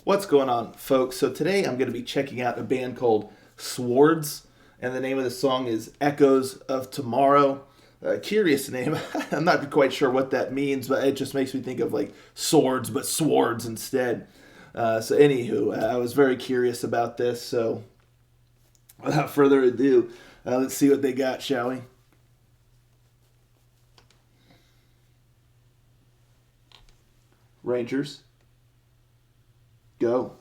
What's going on, folks? So today I'm going to be checking out a band called Swards, and the name of the song is Echoes of Tomorrow. Curious name. I'm not quite sure what that means, but it just makes me think of like swords, but swords instead. Anywho, I was very curious about this, so without further ado, let's see what they got, shall we? Rangers, go.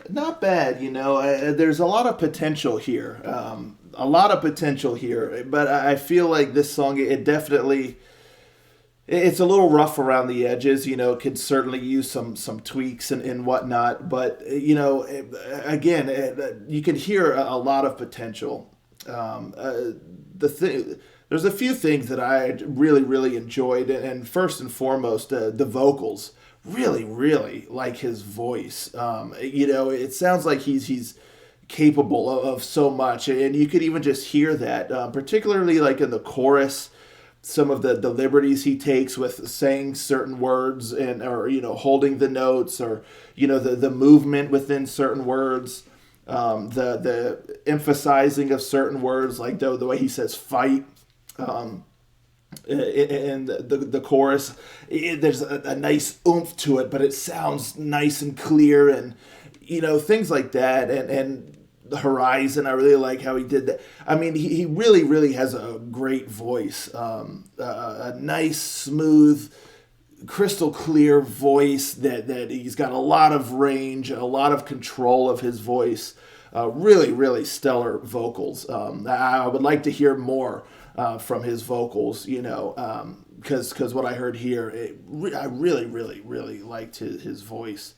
Not bad, you know. There's a lot of potential here. A lot of potential here, but I feel like this song, it definitely, it's a little rough around the edges. You know, it could certainly use some tweaks and whatnot. But you know, again, you can hear a lot of potential. The thing, there's a few things that I really enjoyed, and first and foremost, the vocals. Really like his voice. You know, it sounds like he's capable of so much, and you could even just hear that, particularly like in the chorus, some of the liberties he takes with saying certain words, and or you know, holding the notes, or you know, the movement within certain words, the emphasizing of certain words, like the way he says fight, um, and the chorus, there's a nice oomph to it, but it sounds nice and clear, and you know, things like that, and the horizon, I really like how he did that. I mean, he really has a great voice, a nice, smooth, crystal clear voice that he's got a lot of range, a lot of control of his voice. Really stellar vocals. I would like to hear more from his vocals, you know, because what I heard here, I really liked his voice.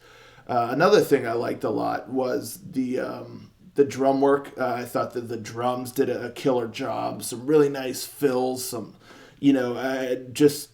Another thing I liked a lot was the drum work. I thought that the drums did a killer job. Some really nice fills. Some, you know, just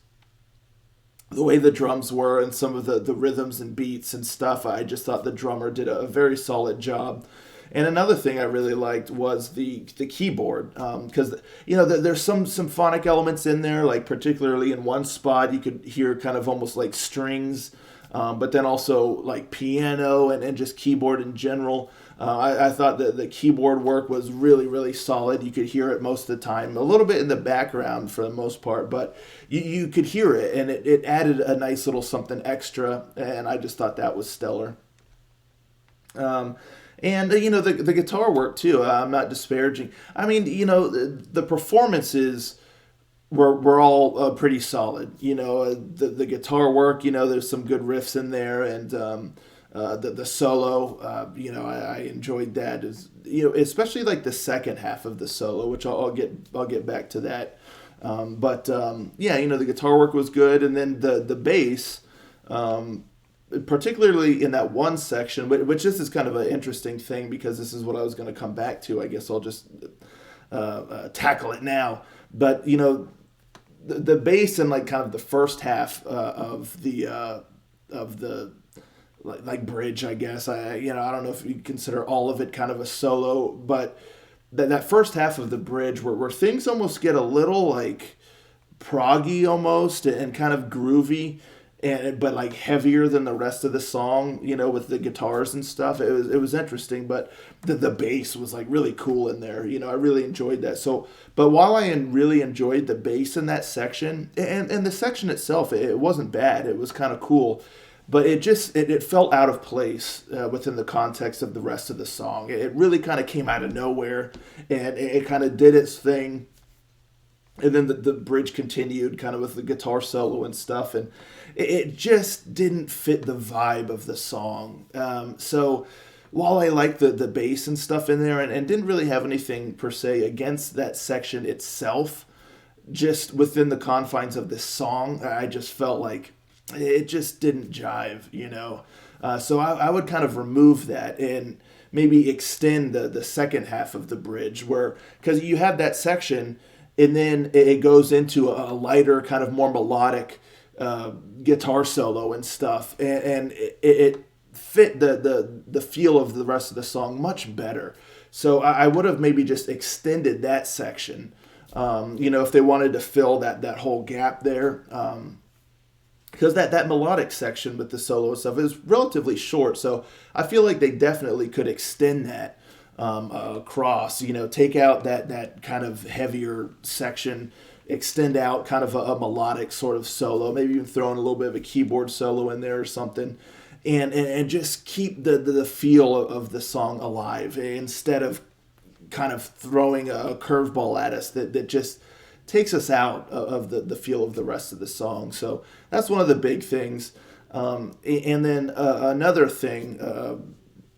the way the drums were and some of the rhythms and beats and stuff. I just thought the drummer did a very solid job. And another thing I really liked was the keyboard, because you know there's some symphonic elements in there, like particularly in one spot you could hear kind of almost like strings, but then also like piano and just keyboard in general. I thought that the keyboard work was really solid. You could hear it most of the time, a little bit in the background for the most part, but you could hear it, and it added a nice little something extra, and I just thought that was stellar. Um, and you know, the guitar work too. I'm not disparaging. I mean, you know, the performances were all pretty solid. You know, the guitar work. You know, there's some good riffs in there, and the solo. You know, I enjoyed that. Is, you know, especially like the second half of the solo, which I'll get back to that. But yeah, you know, the guitar work was good, and then the bass. Particularly in that one section, which this is kind of an interesting thing because this is what I was going to come back to. I guess I'll just tackle it now. But you know, the bass in like kind of the first half of the like bridge, I guess. You know, I don't know if you consider all of it kind of a solo, but that first half of the bridge where things almost get a little like proggy almost and kind of groovy, and but like heavier than the rest of the song, you know, with the guitars and stuff. It was interesting, but the bass was like really cool in there. You know, I really enjoyed that. So, but while I really enjoyed the bass in that section, and the section itself, it wasn't bad. It was kind of cool, but it felt out of place within the context of the rest of the song. It really kind of came out of nowhere, and it kind of did its thing. And then the bridge continued kind of with the guitar solo and stuff, and it just didn't fit the vibe of the song. So while I liked the bass and stuff in there, and didn't really have anything per se against that section itself, just within the confines of this song, I just felt like it just didn't jive, you know. So I would kind of remove that and maybe extend the second half of the bridge, where, because you have that section and then it goes into a lighter, kind of more melodic guitar solo and stuff, and it fit the feel of the rest of the song much better. So I would have maybe just extended that section, you know, if they wanted to fill that whole gap there. Because that melodic section with the solo and stuff is relatively short, so I feel like they definitely could extend that across, you know, take out that kind of heavier section, extend out kind of a melodic sort of solo, maybe even throw in a little bit of a keyboard solo in there or something, and just keep the feel of the song alive instead of kind of throwing a curveball at us that just takes us out of the feel of the rest of the song. So that's one of the big things. And then another thing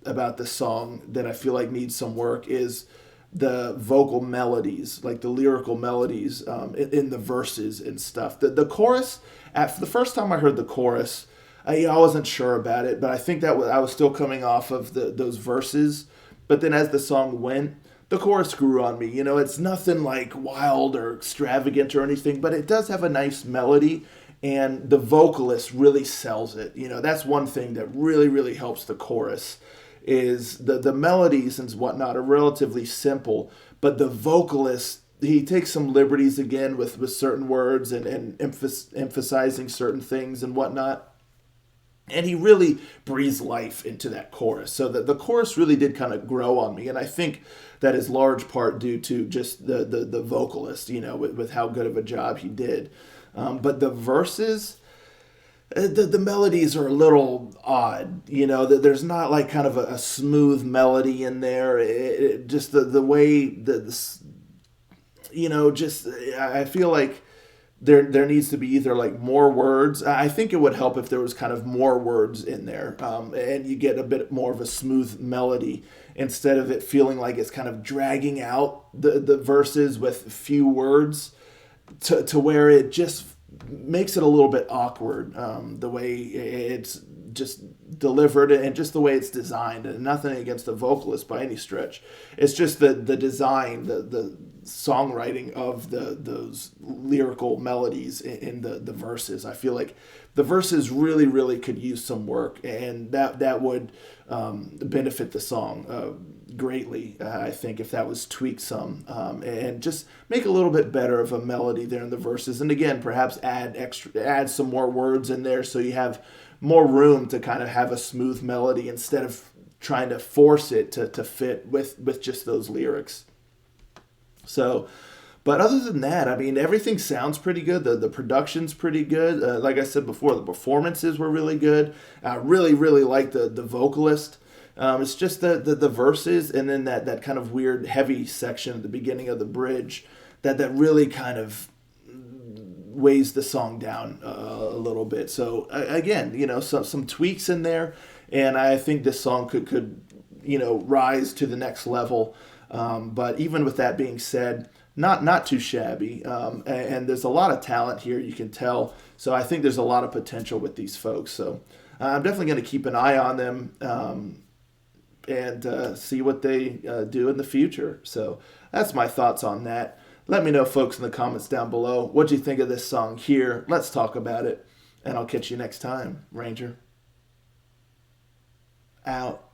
about the song that I feel like needs some work is the vocal melodies, like the lyrical melodies in the verses and stuff. The chorus, the first time I heard the chorus, I wasn't sure about it, but I think that I was still coming off of those verses. But then as the song went, the chorus grew on me. It's nothing like wild or extravagant or anything, but it does have a nice melody, and the vocalist really sells it. That's one thing that really, really helps the chorus is the melodies and whatnot are relatively simple, but the vocalist, he takes some liberties again with certain words and emphasizing certain things and whatnot. And he really breathes life into that chorus. So the chorus really did kind of grow on me. And I think that is large part due to just the vocalist, with how good of a job he did. But the verses, the melodies are a little odd. There's not like kind of a smooth melody in there. Just the way just I feel like there needs to be either like more words. I think it would help if there was kind of more words in there, and you get a bit more of a smooth melody instead of it feeling like it's kind of dragging out the verses with few words to where it just makes it a little bit awkward, the way it's just delivered and just the way it's designed. And nothing against the vocalist by any stretch. It's just the design, the songwriting of those lyrical melodies in the verses. I feel like the verses really, really could use some work, and that would benefit the song greatly. I think if that was tweaked some, and just make a little bit better of a melody there in the verses, and again perhaps add some more words in there so you have more room to kind of have a smooth melody instead of trying to force it to fit with just those lyrics. So, but other than that, I mean, everything sounds pretty good. The production's pretty good. Like I said before, the performances were really good. I really, really like the vocalist. It's just the verses and then that kind of weird heavy section at the beginning of the bridge that really kind of weighs the song down a little bit. So again, some tweaks in there, and I think this song could rise to the next level. But even with that being said, not too shabby. And there's a lot of talent here, you can tell. So I think there's a lot of potential with these folks. So I'm definitely going to keep an eye on them and see what they do in the future. So that's my thoughts on that. Let me know, folks, in the comments down below. What do you think of this song here? Let's talk about it. And I'll catch you next time. Ranger. Out.